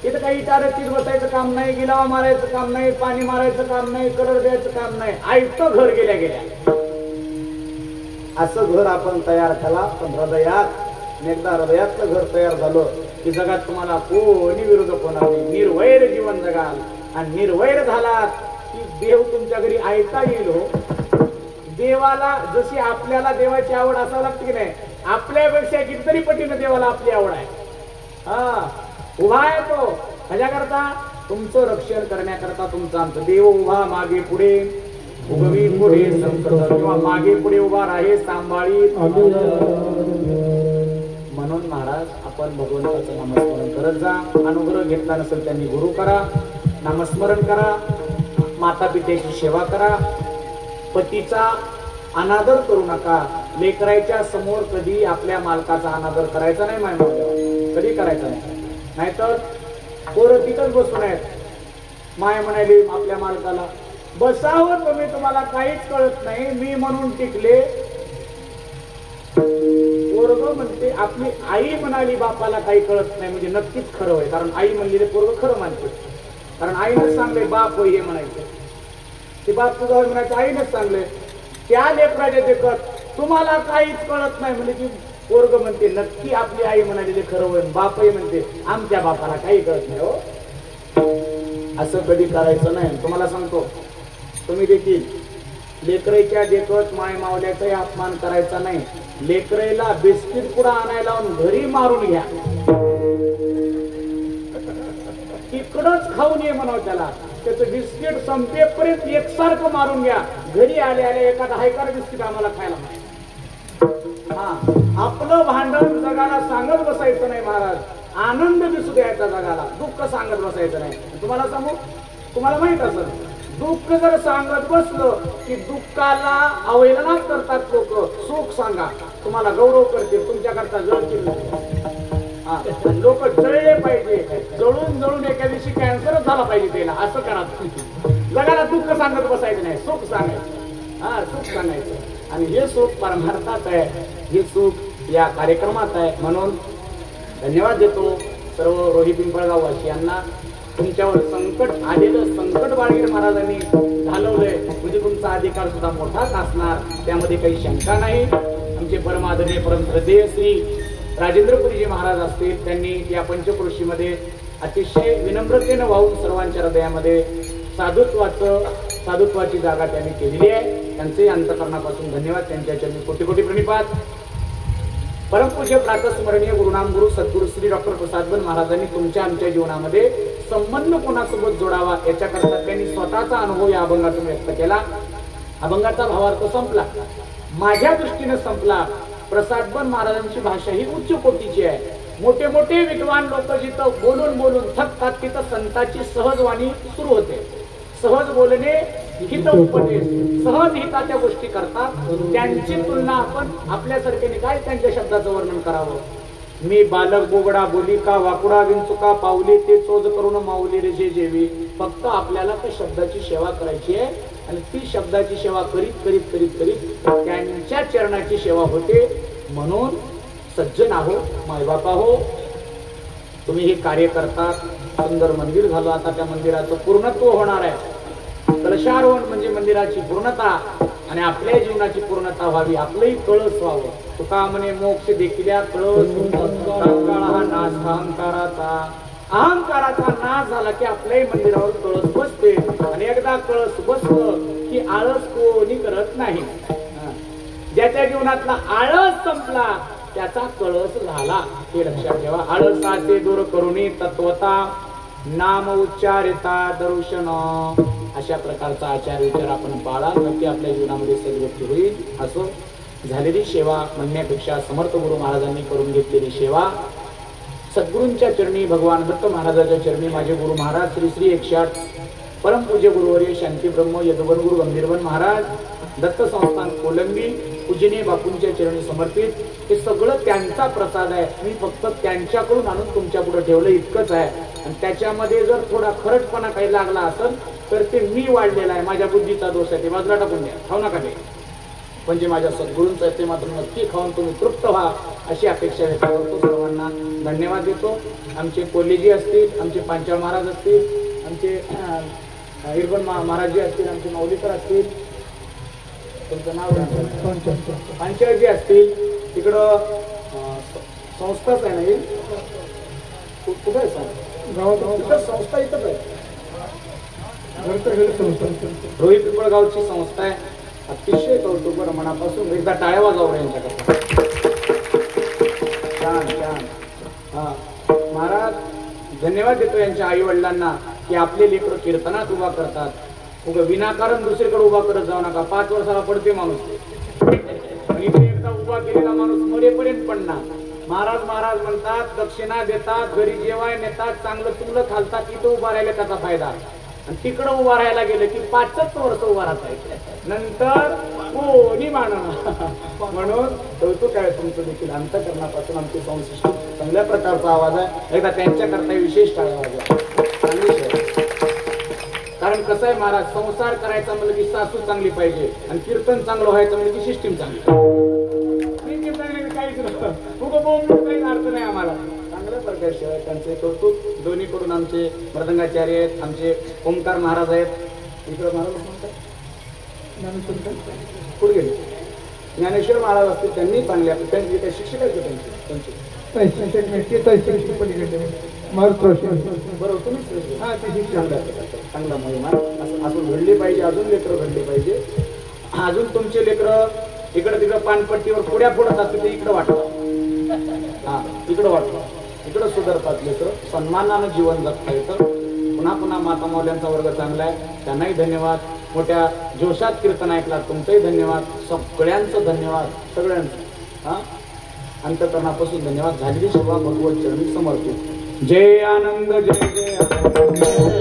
इथं काही इटारतीत बसायचं काम नाही, गिलावा मारायचं काम नाही, पाणी मारायचं काम नाही, कलर द्यायचं काम नाही. आयतं घर गेल्या गेल्या. असं घर आपण तयार केला. पण हृदयात, एकदा हृदयातलं घर तयार झालं की जगात तुम्हाला कोणी विरोध होणार नाही. निर्वैर जीवन जगाल. आणि निर्वैर झालात की देव तुमच्या घरी ऐकता येईल हो. देवाला जशी आपल्याला देवाची आवड असावं लागते की नाही, आपल्यापेक्षा कितीतरी पटीनं देवाला आपली आवड आहे. हा, उभा आहे तो कशाकरता? तुमचं रक्षण करण्याकरता. तुमचा आमचं देव उभा मागे पुढे, उगवी पुढे संकट, किंवा मागे पुढे उभा राहे सांभाळी. म्हणून महाराज आपण भगवंताचं नामस्मरण करत जा. अनुग्रह घेतला नसेल त्यांनी गुरु करा, नामस्मरण करा, माता पित्याची सेवा करा. पतीचा अनादर करू नका. लेकराच्या समोर कधी आपल्या मालकाचा अनादर करायचा नाही. कधी करायचा नाही. नाहीतर पोरं तिथंच बसून आहेत. माय म्हणाली आपल्या मालकाला, बसावं तुम्ही, तुम्हाला काहीच कळत नाही, मी म्हणून टिकले. पोरग म्हणते, आपली आई म्हणाली बापाला काही कळत नाही, म्हणजे नक्कीच खरं होय. कारण आई म्हणलेले पोरग खरं मानते. कारण आईनंच सांगले बाप होय हे म्हणायचं. ते बाप तुझा होय म्हणायचं, आईनंच सांगले. त्या लेकराच्या देखत तुम्हाला काहीच कळत नाही म्हणजे ती पोरग म्हणते नक्की आपली आई म्हणालेले खरं होय. बापही म्हणते आमच्या बापाला काही कळत नाही हो. असं कधी करायचं नाही. तुम्हाला सांगतो, तुम्ही देखील लेकराच्या देखत माय मावल्याचाही अपमान करायचा नाही. लेकराला बिस्किट पुडा आणायला लावून घरी मारून घ्या, इकडंच खाऊन ये म्हणावं त्याला. त्याचं बिस्किट संपेपर्यंत एकसारखं मारून घ्या. घरी आले आले एखादा हायकार बिस्किट आम्हाला खायला नाही. हा, आपलं भांडण जगाला सांगत बसायचं नाही महाराज. आनंद दिसू द्यायचा जगाला, दुःख सांगत बसायचं नाही. तुम्हाला सांगू, तुम्हाला माहित असेल, दुःख जर सांगत बसलं की दुःखाला अवहेलनाच करतात लोक. सुख सांगा, तुम्हाला गौरव करतील, तुमच्याकरता जळतील. लोक जळले पाहिजे, जळून जळून एका दिवशी कॅन्सरच झाला पाहिजे त्याला. असं करा. जगाला दुःख सांगत बसायचं नाही, सुख सांगायचं. हा, सुख सांगायचं. आणि हे सुख परमार्थात आहे, हे सुख या कार्यक्रमात आहे. म्हणून धन्यवाद देतो सर्व रोही पिंपळगाव वासियांना. तुमच्यावर संकट आलेलं संकट बाळगीर महाराजांनी घालवलंय म्हणजे तुमचा अधिकार सुद्धा मोठाच असणार, त्यामध्ये काही शंका नाही. आमचे परमादरणीय परम श्रद्धेय श्री राजेंद्रपुरीजी महाराज असतील, त्यांनी या पंचक्रोशीमध्ये अतिशय विनम्रतेनं वाहून सर्वांच्या हृदयामध्ये साधुत्वाची जागा त्यांनी केलेली आहे. त्यांचे अंतकरणापासून धन्यवाद. त्यांच्या चरणी कोटी कोटी प्रणिपात. परमपूज्य प्रातस्मरणीय गुरुनाम गुरु सद्गुरु श्री डॉक्टर प्रसादबन महाराजांनी तुमच्या आमच्या जीवनामध्ये संबंध कोणासोबत जोडावा याच्याकरता त्यांनी स्वतःचा अनुभव या अभंगातून व्यक्त केला. अभंगाचा भावार्थ संपला, माझ्या दृष्टीने संपला. प्रसादबन महाराजांची भाषा ही उच्च कोटीची आहे. मोठे मोठे विद्वान लोक जिथं बोलून बोलून थकतात तिथं संतांची सहज वाणी सुरू होते. सहज बोलणे, हित उपदेश, सहज हिताच्या गोष्टी करतात. त्यांची तुलना आपण आपल्यासारख्याने काय त्यांच्या शब्दाचं वर्णन करावं. मी बालक बोगडा बोली का वाकुडा विंचुका पावली ते चोज करून माऊली रे जे जेवी. फक्त आपल्याला त्या शब्दाची सेवा करायची आहे आणि ती शब्दाची सेवा करीत करीत करीत करीत त्यांच्या चरणाची सेवा होते. म्हणून सज्जन आहो, मायबापा हो, तुम्ही हे कार्य करतात. सुंदर मंदिर झालं, आता त्या मंदिराचं पूर्णत्व होणार आहे. कलशारोहण म्हणजे मंदिराची पूर्णता आणि आपल्या जीवनाची पूर्णता व्हावी, आपलंही कळस व्हावं. तुका म्हणे मोक्ष देखील कळस हा नाश अहंकाराचा. अहंकाराचा नाश झाला की आपल्याही मंदिरावर कळस बसते आणि एकदा कळस बसलं की आळस कोणी करत नाही. ज्याच्या जीवनातला आळस संपला त्याचा कळस झाला हे लक्षात ठेवा. आळसाचे दूर करुणी तत्वता नाम उच्चारिता दर्शन. अशा प्रकारचा आचार विचार आपण पाळा, नक्की आपल्या जीवनामध्ये सद्गती होईल. असो, झालेली सेवा म्हणण्यापेक्षा समर्थ गुरु महाराजांनी करून घेतलेली सेवा सद्गुरूंच्या चरणी, भगवान दत्त महाराजांच्या चरणी माझे गुरु महाराज श्री श्री 108 परमपूज्य गुरुवर्य शांती ब्रह्म यदुवन गुरु गंभीरवन महाराज दत्त संस्थान कोलंबी पूजनीय बापूंच्या चरणी समर्पित. हे सगळं त्यांचा प्रसाद आहे. मी फक्त त्यांच्याकडून आणून तुमच्या पुढे ठेवलं इतकंच आहे. आणि त्याच्यामध्ये जर थोडा खरटपणा काही लागला असेल तर ते मी वाढलेला आहे, माझ्या बुद्धीचा दोष आहे, ते बाजूला टाकून द्या, खाऊ नका ते. पण जे माझ्या सद्गुरूंचं आहे ते मात्र नक्की खाऊन तुम्ही तृप्त व्हा अशी अपेक्षा व्यक्त करतो. सर्वांना धन्यवाद देतो. आमचे कोल्हेजी असतील, आमचे पांचाळ महाराज असतील, आमचे हिरबन महाराजजी असतील, आमचे माऊलीकर असतील, तुमचं नाव पांचाळजी असतील, तिकडं संस्थाच आहे ना, कुठं आहे सर गावात संस्था इथंच आहे, रोहित पिंपळगावची संस्था आहे. अतिशय कौतुक बरं मनापासून एकदा टाळ्या वाजवा यांच्याकडे. छान छान. हा महाराज धन्यवाद देतो यांच्या आई वडिलांना की आपले लेकरं कीर्तनात उभा करतात. उगा विनाकारण दुसरीकडे उभा करत जाऊ नका. 5 वर्षाला पडते माणूस, इथे एकदा उभा केलेला माणूस मरेपर्यंत पडणार. महाराज महाराज म्हणतात, दक्षिणा देतात, घरी जेवाय नेतात, चांगलं चुंगलं खालतात, इथं उभा राहिला त्याचा फायदा. आणि तिकडं उभा राहायला गेलं की 5च वर्ष उभा राहता नंतर कोणी मानणार. म्हणून कौतुक आहे तुमचं देखील. अंतःकरणापासून आमची संस्कृती चांगल्या प्रकारचा आवाज आहे. एकदा त्यांच्याकरता विशेष टाळ्या वाजवा. कारण कसं आहे महाराज, संसार करायचा म्हणजे की सासू चांगली पाहिजे आणि कीर्तन चांगलं व्हायचं म्हणजे की सिस्टीम चांगली. काहीच काही अर्थ नाही आम्हाला. चांगल्या प्रकारशिवाय त्यांचे कौतुक. दोन्हीकडून आमचे मृदंगाचार्य आहेत, आमचे ओंकार महाराज आहेत. इकडं महाराज पुढे गेले ज्ञानेश्वर महाराज असतील, त्यांनी चांगल्या त्यांचे काही शिक्षक आहेत त्यांचे बरोबर तुम्ही चांगला महिमा अजून घडली पाहिजे, अजून लेकरं घडली पाहिजे. अजून तुमचे लेकरं इकडं तिकडं पानपट्टीवर पुढ्या पुढत असते ते इकडं वाटतं. हा इकडं वाटतं, इकडं सुधारतात लेकरं, सन्मानानं जीवन जगता येतं. पुन्हा पुन्हा माता मौल्यांचा वर्ग चांगला आहे, त्यांनाही धन्यवाद. मोठ्या जोशात कीर्तन ऐकला, तुमचंही धन्यवाद. सगळ्यांचं धन्यवाद, सगळ्यांचं. हा अंतःकरणापासून धन्यवाद. झालेली सेवा भगवत चरणी समर्पित. जय आनंद, जय जय आनंद.